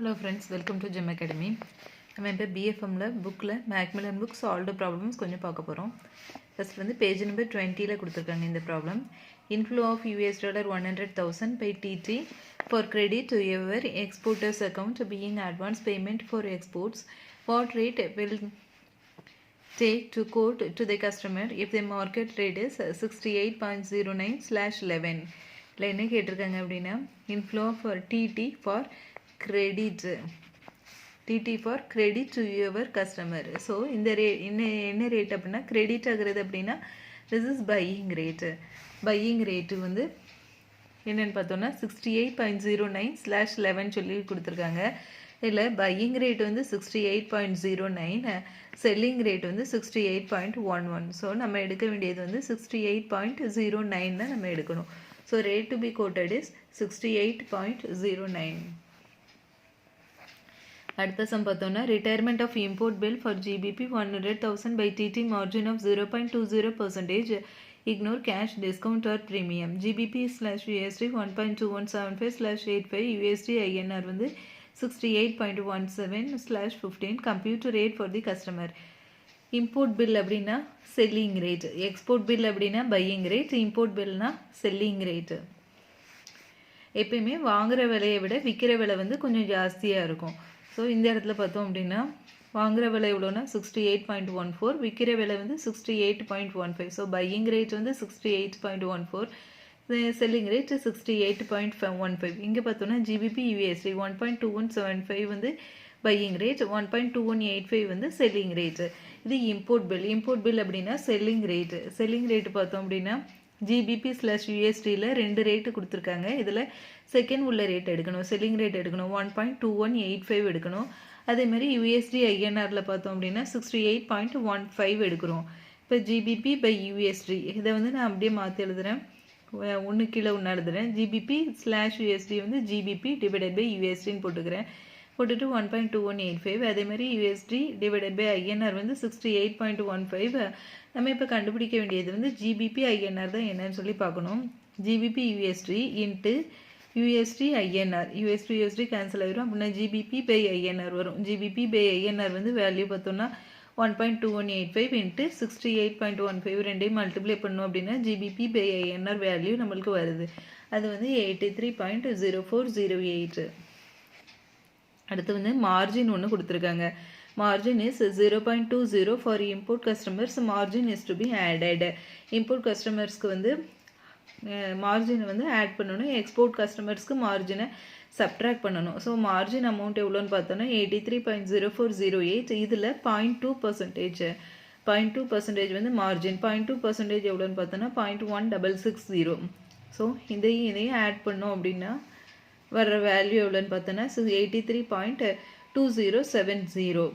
Hello friends, welcome to Gem Academy. நம்ம இப்போ பிஎஃப்எம்ல புக்கில் மேக்மிலன் புக் சால்வ்டு ப்ராப்ளம்ஸ் கொஞ்சம் பார்க்க போகிறோம். ஃபர்ஸ்ட் வந்து பேஜ் நம்பர் 20ல் கொடுத்துருக்காங்க இந்த problem. Inflow of $100,000 by TT for credit to your exporter's account being advance payment for exports. What rate will take to quote to the customer if the market rate is 68.09/11? இல்லை என்ன கேட்டிருக்காங்க அப்படின்னா inflow for TT for credit for credit to your customer. So இந்த என்ன rate அப்படின்னா credit ஆகுறது அப்படின்னா this is buying rate வந்து என்னென்னு பார்த்தோன்னா 68.09/11 சொல்லி கொடுத்துருக்காங்க. இதில் பையிங் ரேட் வந்து 68.09, செல்லிங் ரேட் வந்து 68.11. ஸோ நம்ம எடுக்க வேண்டியது வந்து 68.09 தான் நம்ம எடுக்கணும். So rate to be quoted is 68.09. அடுத்த சம் பார்த்தோம்னா retirement of import bill for GBP 100,000 by TT margin of 0.20%. Ignore cash discount or premium. GBP/USD 1.2175/85 USD INR வந்து 68.17/15. Compute rate for the customer. Import bill அப்படின்னா selling rate, export bill அப்படின்னா buying rate, import பில்னா selling rate. எப்பயுமே வாங்குகிற விலையை விட விற்கிற விலை வந்து கொஞ்சம் ஜாஸ்தியாக இருக்கும். ஸோ இந்த இடத்துல பார்த்தோம் அப்படின்னா வாங்குகிற விலை எவ்வளோன்னா 68.14, விற்கிற விலை வந்து 68.15. ஸோ பையிங் ரேட் வந்து 68.14, செல்லிங் ரேட் 68.15. இங்கே பார்த்தோன்னா ஜிபிபி யூஎஸ்டி 1.2175 வந்து பையிங் ரேட், 1.2185 வந்து செல்லிங் ரேட்டு. இது இம்போர்ட் பில் அப்படின்னா செல்லிங் ரேட்டு பார்த்தோம் அப்படின்னா GBP/USDயில் 2 ரேட்டு கொடுத்துருக்காங்க. இதில் செகண்ட் உள்ள ரேட் எடுக்கணும், செல்லிங் ரேட் எடுக்கணும், 1.2185 எடுக்கணும். அதேமாதிரி USD INRல பார்த்தோம் அப்படின்னா 68.15 எடுக்கிறோம். இப்போ GBP/USD இதை வந்து நான் அப்படியே மாற்றி எழுதுகிறேன், ஒன்று கீழே ஒன்று எழுதுகிறேன். GBP/USD வந்து GBP/USDன்னு போட்டுக்கிறேன். போட்டுட்டு 1.2185. அதேமாதிரி USD/INR வந்து 68.15. நம்ம இப்போ கண்டுபிடிக்க வேண்டியது வந்து GBP INR தான் என்னன்னு சொல்லி பார்க்கணும். GBP USD into USD INR, USD cancel ஆகிரும். அப்படின்னா GBP/INR வரும். GBP/INR வந்து வேல்யூ பார்த்தோம்னா 1.2185 இன்ட்டு 68.15 ரெண்டையும் மல்டிப்ளை பண்ணோம் அப்படின்னா GBP/INR வேல்யூ நம்மளுக்கு வருது. அது வந்து 83.0408. அடுத்து வந்து மார்ஜின் ஒன்று கொடுத்துருக்காங்க. Margin is 0.20 for import customers. Margin is to be added. Import கஸ்டமர்ஸ்க்கு வந்து மார்ஜினை வந்து ஆட் பண்ணணும், எக்ஸ்போர்ட் கஸ்டமர்ஸ்க்கு மார்ஜினை சப்ட்ராக்ட் பண்ணணும். ஸோ மார்ஜின் அமௌண்ட் எவ்வளோன்னு பார்த்தோன்னா 83.0408. இதில் 0.2% வந்து மார்ஜின். 0.2% எவ்வளோன்னு பார்த்தோன்னா 0.1660. ஸோ இதையும் ஆட் பண்ணோம் அப்படின்னா வர்ற வேல்யூ எவ்வளோன்னு பார்த்தோன்னா 83.2070.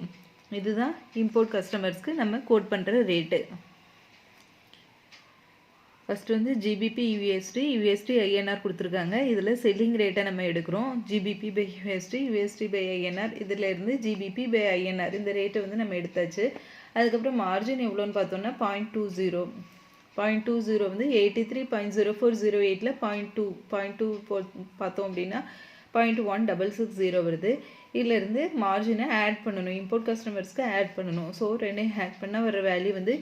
இதுதான் இம்போர்ட் கஸ்டமர்ஸ்க்கு நம்ம கோட் பண்ணுற ரேட்டு. ஃபஸ்ட்டு வந்து GBP USD INR கொடுத்துருக்காங்க. இதில் செல்லிங் ரேட்டை நம்ம எடுக்கிறோம். GBP/USD USD/INR இதில் இருந்து GBP/INR இந்த ரேட்டை வந்து நம்ம எடுத்தாச்சு. அதுக்கப்புறம் மார்ஜின் எவ்வளோன்னு பார்த்தோன்னா 0.20 வந்து 83.0408ல் 0.2 பார்த்தோம் அப்படின்னா 0.1660 வருது. இதிலிருந்து மார்ஜினை ஆட் பண்ணணும், இம்போர்ட் கஸ்டமர்ஸ்க்கு ஆட் பண்ணணும். ஸோ ரெண்டையும் ஆட் பண்ணால் வர வேல்யூ வந்து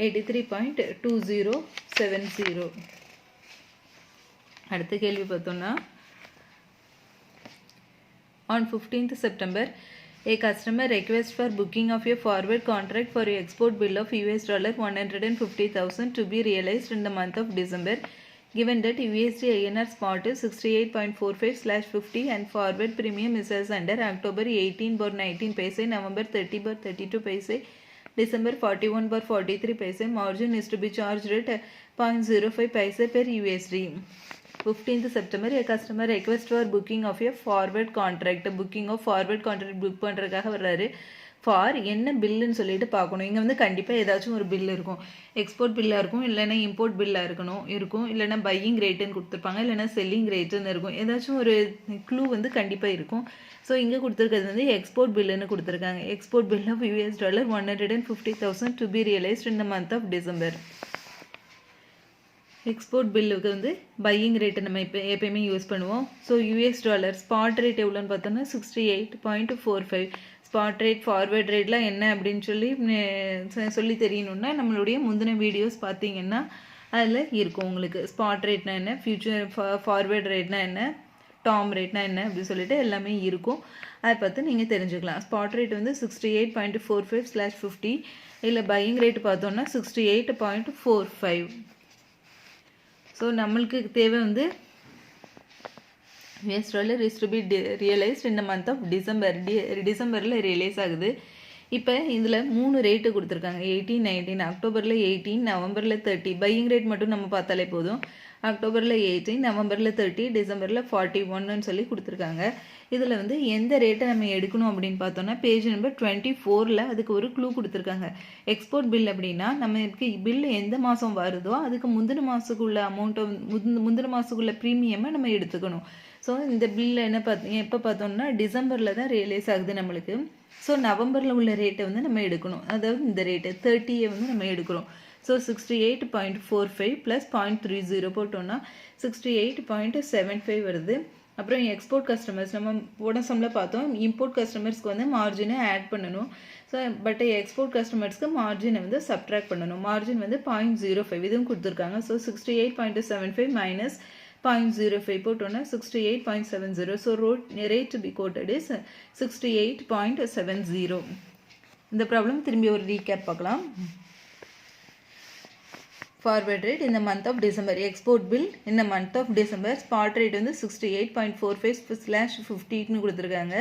83.2070. அடுத்த கேள்வி பார்த்தோம்னா on 15th September a customer request for booking of a forward contract for a export bill of $150,000 to be realized in the month of December. Given that USD INR spot is 68.45/50 and forward premium is as under October 18/19 paise, November 30/32 paise, December 41/43 paise, margin is to be charged at 0.05 paise per USD. 15th September a customer request for booking of a forward contract. Booking of forward contract book பண்ணுறதுக்காக வர்றாரு. For என்ன பில்லுன்னு சொல்லிட்டு பார்க்கணும். இங்கே வந்து கண்டிப்பாக ஏதாச்சும் ஒரு பில் இருக்கும், எக்ஸ்போர்ட் பில்லாக இருக்கும், இல்லைன்னா இம்போர்ட் பில்லாக இருக்கும், இல்லைன்னா பையிங் ரேட்டுன்னு கொடுத்துருப்பாங்க, இல்லைன்னா செல்லிங் ரேட்டுன்னு இருக்கும். ஏதாச்சும் ஒரு க்ளூ வந்து கண்டிப்பாக இருக்கும். ஸோ இங்கே கொடுத்துருக்கிறது வந்து எக்ஸ்போர்ட் பில்லுன்னு கொடுத்துருக்காங்க. Export bill of $150,000 to be realised in the month of December. Export பில்லுக்கு வந்து பையிங் ரேட்டை நம்ம எப்பயுமே யூஸ் பண்ணுவோம். So US dollar spot rate எவ்வளோன்னு பார்த்தோம்னா 68.45. ஸ்பாட் ரேட் ஃபார்வேர்ட் ரேட்லாம் என்ன அப்படின்னு சொல்லி தெரியணுன்னா நம்மளுடைய முந்தின வீடியோஸ் பார்த்தீங்கன்னா அதில் இருக்கும் உங்களுக்கு. ஸ்பாட் ரேட்னா என்ன, ஃபியூச்சர் ஃபார்வேர்ட் ரேட்னா என்ன, டாம் ரேட்னா என்ன அப்படின்னு சொல்லிட்டு எல்லாமே இருக்கும். அதை பார்த்து நீங்கள் தெரிஞ்சுக்கலாம். ஸ்பாட் ரேட் வந்து 68.45/50. இதில் பையிங் ரேட் பார்த்தோன்னா 68.45. ஸோ நம்மளுக்கு தேவை வந்து US dollar is to be realized in the month of December. டிசம்பரில் ரியலைஸ் ஆகுது. இப்போ இதில் 3 ரேட்டு கொடுத்துருக்காங்க. 18, 19, அக்டோபரில் 18, நவம்பரில் 30. பையிங் ரேட் மட்டும் நம்ம பார்த்தாலே போதும். அக்டோபரில் 18, நவம்பரில் 30, டிசம்பரில் 41ன்னு சொல்லி கொடுத்துருக்காங்க. இதில் வந்து எந்த ரேட்டை நம்ம எடுக்கணும் அப்படின்னு பார்த்தோன்னா பேஜ் நம்பர் 24ல் அதுக்கு ஒரு க்ளூ கொடுத்துருக்காங்க. எக்ஸ்போர்ட் பில் அப்படின்னா நமக்கு பில் எந்த மாதம் வருதோ அதுக்கு முந்தின மாதத்துக்குள்ள அமௌண்ட்டை முந்தின மாதத்துக்குள்ள ப்ரீமியமை நம்ம எடுத்துக்கணும். ஸோ இந்த பில்லை எப்போ பார்த்தோம்னா டிசம்பரில் தான் ரியலைஸ் ஆகுது நம்மளுக்கு. ஸோ நவம்பரில் உள்ள ரேட்டை வந்து நம்ம எடுக்கணும். அதாவது இந்த ரேட்டு 30 வந்து நம்ம எடுக்கிறோம். ஸோ 68.45 + 0.30 போட்டோன்னா 68.75 வருது. அப்புறம் எக்ஸ்போர்ட் கஸ்டமர்ஸ் நம்ம போன சம்மில் பார்த்தோம். இம்போர்ட் கஸ்டமர்ஸ்க்கு வந்து மார்ஜினை ஆட் பண்ணணும். ஸோ பட் எக்ஸ்போர்ட் கஸ்டமர்ஸ்க்கு மார்ஜினை வந்து சப்ட்ராக்ட் பண்ணணும். மார்ஜின் வந்து 0.05 இதுவும் கொடுத்துருக்காங்க. ஸோ 68.75 - 0.05 போட்டோன்னா 68.70. So rate to be quoted is 68.70. இந்த ப்ராப்ளம் திரும்பி ஒரு ரீகேப் பார்க்கலாம். ஃபார்வர்ட் ரேட் இந்த month of December, export bill இந்த month of December, spot rate வந்து 68.45/50ன்னு கொடுத்துருக்காங்க.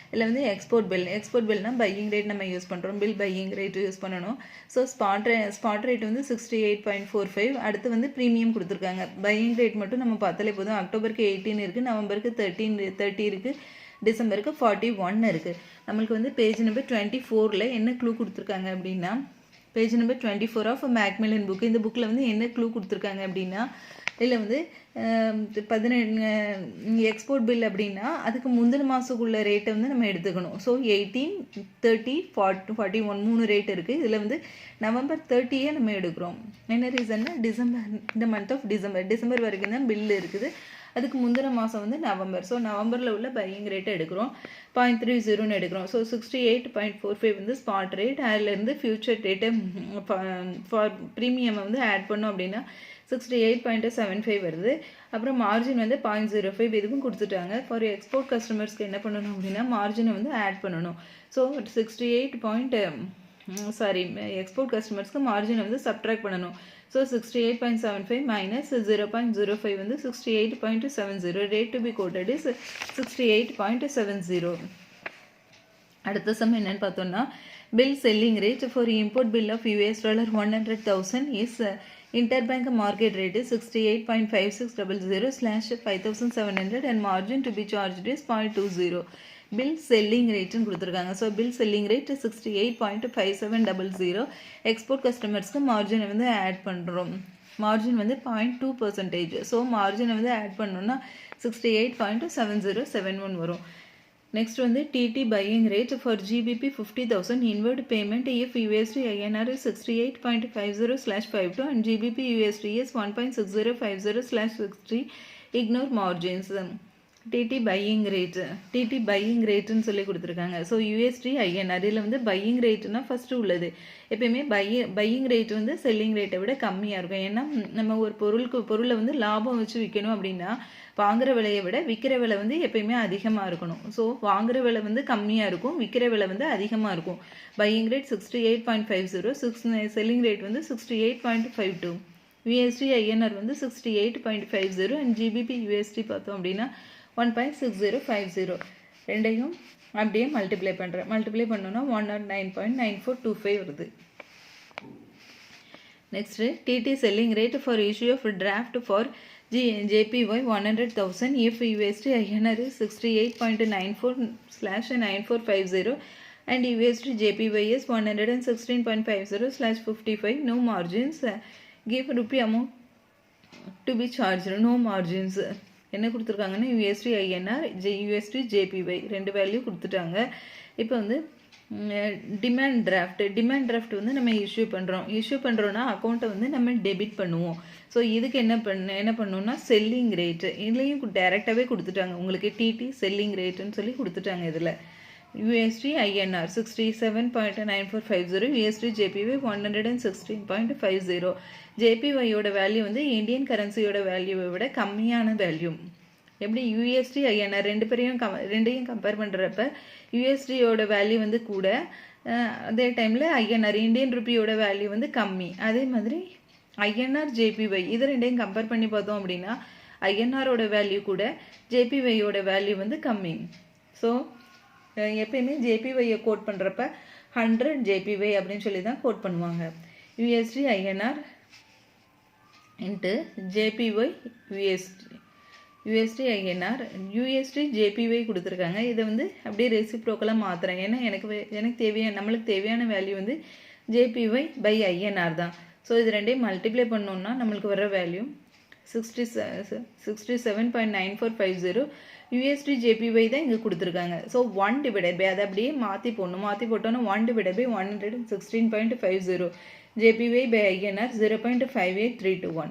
இதில் வந்து எக்ஸ்போர்ட் பில்னால் பையிங் ரேட் நம்ம யூஸ் பண்ணுறோம். பில் பையிங் ரேட் யூஸ் பண்ணணும். ஸோ ஸ்பாட் ரேட் வந்து 68.45. அடுத்து வந்து ப்ரீமியம் கொடுத்துருக்காங்க. பையிங் ரேட் மட்டும் நம்ம பார்த்தாலே போதும். அக்டோபருக்கு 18 இருக்குது, நவம்பருக்கு 30 இருக்குது, டிசம்பருக்கு 41 இருக்குது. நம்மளுக்கு வந்து பேஜ் நம்பர் 24ல் என்ன க்ளூ கொடுத்துருக்காங்க அப்படின்னா page number 24 of Macmillan book. இந்த புக்கில் வந்து என்ன க்ளூ கொடுத்துருக்காங்க அப்படின்னா இதில் வந்து 17 எக்ஸ்போர்ட் பில் அப்படின்னா அதுக்கு முந்தின மாதத்துக்குள்ள ரேட்டை வந்து நம்ம எடுத்துக்கணும். ஸோ 18, 30, 41 3 ரேட் இருக்குது. இதில் வந்து நவம்பர் 30 நம்ம எடுக்கிறோம். என்ன ரீசன்னா டிசம்பர் இந்த மந்த் ஆஃப் டிசம்பர் வரைக்கும் தான் பில் இருக்குது. அதுக்கு முந்தின மாதம் வந்து நவம்பர். ஸோ நவம்பரில் உள்ள பையிங் ரேட்டை எடுக்கிறோம். 0.30ன்னு எடுக்கிறோம். ஸோ 68.45 வந்து ஸ்பாட் ரேட். அதிலேருந்து ஃபியூச்சர் ரேட்டை ஃபார் ப்ரீமியம் வந்து ஆட் பண்ணோம் அப்படின்னா 68.75 வருது. அப்புறம் மார்ஜின் வந்து 0.05 இதுவும் கொடுத்துட்டாங்க. ஃபார் எக்ஸ்போர்ட் கஸ்டமர்ஸ்க்கு என்ன பண்ணணும் அப்படின்னா மார்ஜினை வந்து ஆட் பண்ணணும். ஸோ எக்ஸ்போர்ட் கஸ்டமர்ஸ்க்கு மார்ஜினை வந்து சப்ட்ராக்ட் பண்ணணும். ஸோ 68.75 - 0.05 வந்து 68.70. Rate to be quoted is 68.70. அடுத்த சம் என்னன்னு பார்த்தோம்னா bill selling rate for import bill of US dollar 100,000 is interbank market rate is 68.5600/5700 and margin to be charged is 0.20. Bill selling ரேட்டுன்னு கொடுத்துருக்காங்க. So bill selling rate 68.5700. Export கஸ்டமர்ஸ்க்கு மார்ஜினை வந்து add பண்ணுறோம். Margin வந்து 0.2%. ஸோ மார்ஜினை வந்து ஆட் பண்ணோன்னா 68.7071 வரும். நெக்ஸ்ட் வந்து TT buying rate for GBP 50,000 inward payment if USD INR is 68.50/52 and GBP USD is 1.6050/60. Ignore margins. TT buying ரேட்டுன்னு சொல்லி கொடுத்துருக்காங்க. ஸோ USD INR இதில் வந்து பையிங் ரேட்டுனா ஃபஸ்ட்டு உள்ளது. எப்பயுமே பையிங் ரேட் வந்து செல்லிங் ரேட்டை விட கம்மியாக இருக்கும். ஏன்னா நம்ம ஒரு பொருளை வந்து லாபம் வச்சு விற்கணும் அப்படின்னா வாங்குகிற விலையை விட விற்கிற விலை வந்து எப்பயுமே அதிகமாக இருக்கணும். ஸோ வாங்குகிற விலை வந்து கம்மியாக இருக்கும், விற்கிற விலை வந்து அதிகமாக இருக்கும். பையிங் ரேட் 68.50, செல்லிங் ரேட் வந்து 68.52. USD INR வந்து 68.50 அண்ட் GBP USD பார்த்தோம் அப்படின்னா 1.6050. ரெண்டையும் அப்படியே மல்டிப்ளை பண்ணோன்னா 109.9425 வருது. Next TT selling rate for issue of draft for JPY 100,000 if USD INR is 68.94/9450 and USD JPY is 116.50/55. No margins. Give rupee amount to be charged. No margins. என்ன கொடுத்துருக்காங்கன்னா USD INR USD JPY ரெண்டு value கொடுத்துட்டாங்க. இப்போ வந்து demand draft வந்து நம்ம issue பண்ணுறோன்னா அக்கௌண்ட்டை வந்து நம்ம டெபிட் பண்ணுவோம். ஸோ இதுக்கு என்ன பண்ணணும்னா செல்லிங் ரேட்டு இதுலேயும் டைரெக்டாகவே கொடுத்துட்டாங்க உங்களுக்கு. டிடி செல்லிங் ரேட்டுன்னு சொல்லி கொடுத்துட்டாங்க. இதில் USD INR 67.9450, USD JPY 116.50. JPYயோட value வந்து இந்தியன் கரன்சியோட வேல்யூவை விட கம்மியான வேல்யூ. எப்படி USD INR ரெண்டையும் கம்பேர் பண்ணுறப்ப USDயோட வேல்யூ வந்து கூட, அதே டைமில் INR இந்தியன் ருப்பியோட வேல்யூ வந்து கம்மி. அதே மாதிரி INR JPY இது ரெண்டையும் கம்பேர் பண்ணி பார்த்தோம் அப்படின்னா INRோட வேல்யூ கூட, JPYயோட வேல்யூ வந்து கம்மி. ஸோ எப்பயுமே JPYயை கோட் பண்ணுறப்ப 100 JPY அப்படின்னு சொல்லி தான் கோட் பண்ணுவாங்க. USD INR into JPY USD INR USD JPY கொடுத்துருக்காங்க. இதை வந்து அப்படியே ரெசிப்ரோக்கலாக மாற்றுறேன். ஏன்னா நம்மளுக்கு தேவையான வேல்யூ வந்து JPY பை INR தான். ஸோ இது ரெண்டையும் மல்டிப்ளை பண்ணோம்னா நம்மளுக்கு வர வேல்யூ 67.9450 USD JPY தான் இங்கே கொடுத்துருக்காங்க. ஸோ 1 டிவைடட் பை அதை அப்படியே மாற்றி போட்டோன்னா 1 divided by 116.50 JPY by INR 0.58321.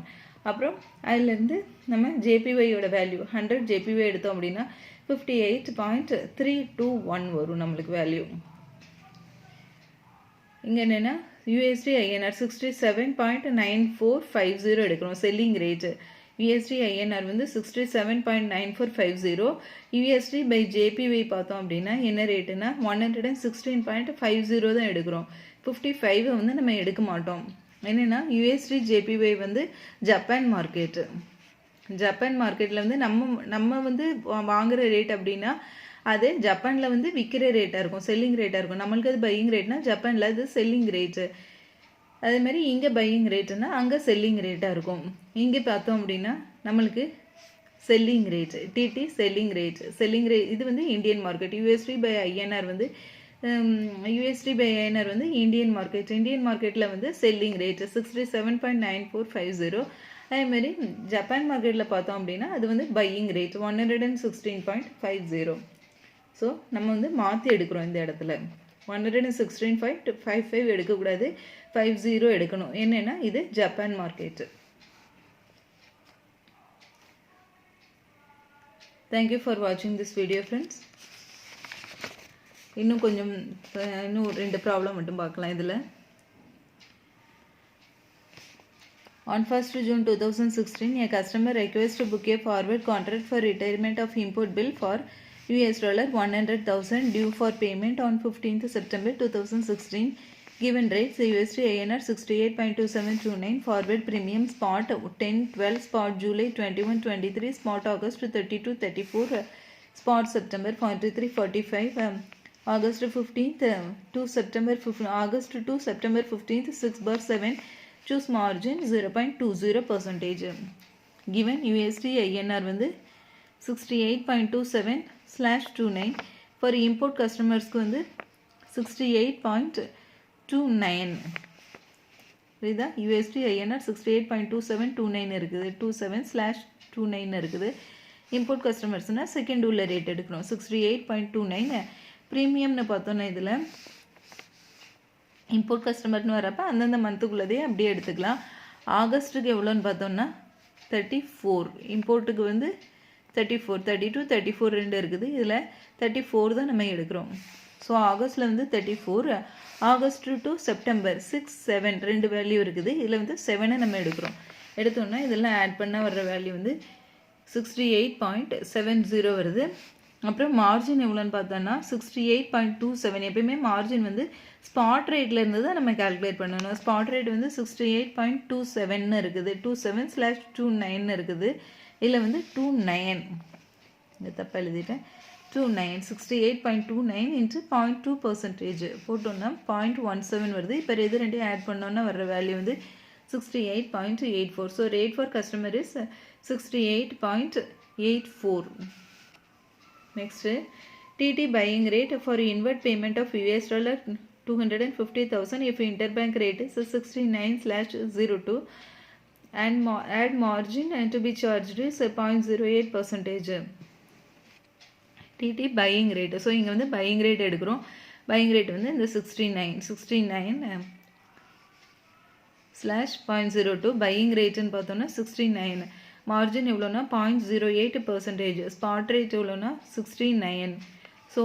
அப்புறம் அதிலேருந்து நம்ம JPYயோட வேல்யூ 100 JPY எடுத்தோம் அப்படின்னா 58.321 வரும் நம்மளுக்கு வேல்யூ. இங்கே என்னென்னா USD INR 67.9450 எடுக்கிறோம் செல்லிங் ரேட்டு. USD INR வந்து 67.9450. USD பை JPY பார்த்தோம் அப்படின்னா என்ன ரேட்டுனா 116.50 தான் எடுக்கிறோம். 55 வந்து நம்ம எடுக்க மாட்டோம். என்னென்னா USD JPY வந்து ஜப்பான் மார்க்கெட்டில் வந்து நம்ம வந்து வாங்குகிற ரேட் அப்படின்னா அது ஜப்பானில் வந்து விற்கிற ரேட்டாக இருக்கும், செல்லிங் ரேட்டாக இருக்கும். நம்மளுக்கு அது பையிங் ரேட்னா ஜப்பானில் அது செல்லிங் ரேட்டு. அதே மாதிரி இங்கே பையிங் ரேட்டுன்னா அங்கே செல்லிங் ரேட்டாக இருக்கும். இங்கே பார்த்தோம் அப்படின்னா நம்மளுக்கு selling rate TT selling rate இது வந்து Indian market. USD by INR வந்து இந்தியன் மார்க்கெட்டில் வந்து செல்லிங் ரேட்டு 67.9450. அதேமாதிரி ஜப்பான் மார்க்கெட்டில் பார்த்தோம் அப்படின்னா அது வந்து பையிங் ரேட் 116.50. ஸோ நம்ம வந்து மாற்றி எடுக்கிறோம். இந்த இடத்துல 116.55 எடுக்கக்கூடாது, 50 எடுக்கணும். என்னென்னா இது ஜப்பான் மார்க்கெட்டு. தேங்க்யூ ஃபார் வாட்சிங் திஸ் வீடியோ ஃப்ரெண்ட்ஸ். இன்னும் 2 ப்ராப்ளம் மட்டும் பார்க்கலாம். இதில் On 1st June 2016, a customer requests to book a forward contract for retirement of import bill for $100,000 due for payment on 15th September 2016. Given rates USD INR 68.2729, forward premium spot 10-12, spot July 21-23, spot August 32-34, spot September 43-45, August 15th to September 15th 6/7. Choose margin 0.20%. Given USD INR வந்து 68.27/29. For import customers வந்து 68.29. புரியுதா? USD INR 68.2729 இருக்குது, 27/29 இருக்குது. Import கஸ்டமர்ஸ்னால் second உள்ள rate எடுக்கணும் 68.29. ப்ரீமியம்னு பார்த்தோன்னா இதில் import கஸ்டமர்னு வரப்போ அந்தந்த மந்த்துக்குள்ளதே அப்படியே எடுத்துக்கலாம். ஆகஸ்ட்டுக்கு எவ்வளோன்னு பார்த்தோம்னா 34. இம்போர்ட்டுக்கு வந்து 34, 32, 34 2 இருக்குது. இதில் 34 தான் நம்ம எடுக்கிறோம். ஸோ ஆகஸ்ட்டில் வந்து 34, ஆகஸ்ட் டு செப்டம்பர் 6, 7 2 வேல்யூ இருக்குது. இதில் வந்து 7 நம்ம எடுக்கிறோம். எடுத்தோன்னா இதெல்லாம் ஆட் பண்ண வர்ற வேல்யூ வந்து 68.70 வருது. அப்புறம் மார்ஜின் எவ்வளோன்னு பார்த்தோன்னா 68.27. எப்பயுமே மார்ஜின் வந்து ஸ்பாட் ரேட்டில் இருந்து தான் நம்ம கால்குலேட் பண்ணணும். ஸ்பாட் ரேட் வந்து 68.27 இருக்குது, 27/29 இருக்குது. இதில் வந்து 29, இந்த தப்பாக எழுதிட்டேன், 29 68.29 இன்ட்டு 0.2% போட்டோன்னா 0.17 வருது. இப்போ இது ரெண்டையும் ஆட் பண்ணோன்னா வர்ற வேல்யூ வந்து 68.84. So rate for customer is 68.84. Next, TT buying rate for inward payment of $250,000 if interbank rate is 69/02 and add margin to be charged is 0.08%. TT buying rate. So இங்கே வந்து பையிங் ரேட் எடுக்கிறோம். Buying rate வந்து இந்த 69 /0.02 buying ரேட்டுன்னு பார்த்தோன்னா 69. Margin எவ்வளோனா 0.08%. Spot rate எவ்வளோனா 69. So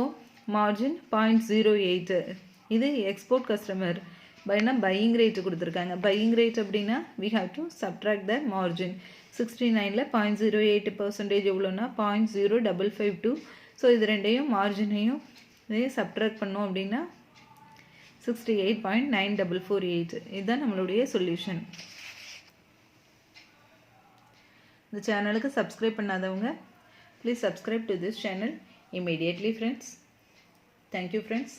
margin 0.08. இது எக்ஸ்போர்ட் கஸ்டமர் பையிங் ரேட்டு கொடுத்துருக்காங்க. பையிங் ரேட் அப்படின்னா we have to subtract the margin. 69ல் 0.08% எவ்வளோனா 0.0552. ஸோ இது ரெண்டையும் மார்ஜினையும் இதையும் சப்ட்ராக்ட் பண்ணோம் அப்படின்னா 68.9448. இதுதான் நம்மளுடைய சொல்யூஷன். இந்த சேனலுக்கு சப்ஸ்கிரைப் பண்ணாதவங்க please subscribe to this channel immediately friends. Thank you friends.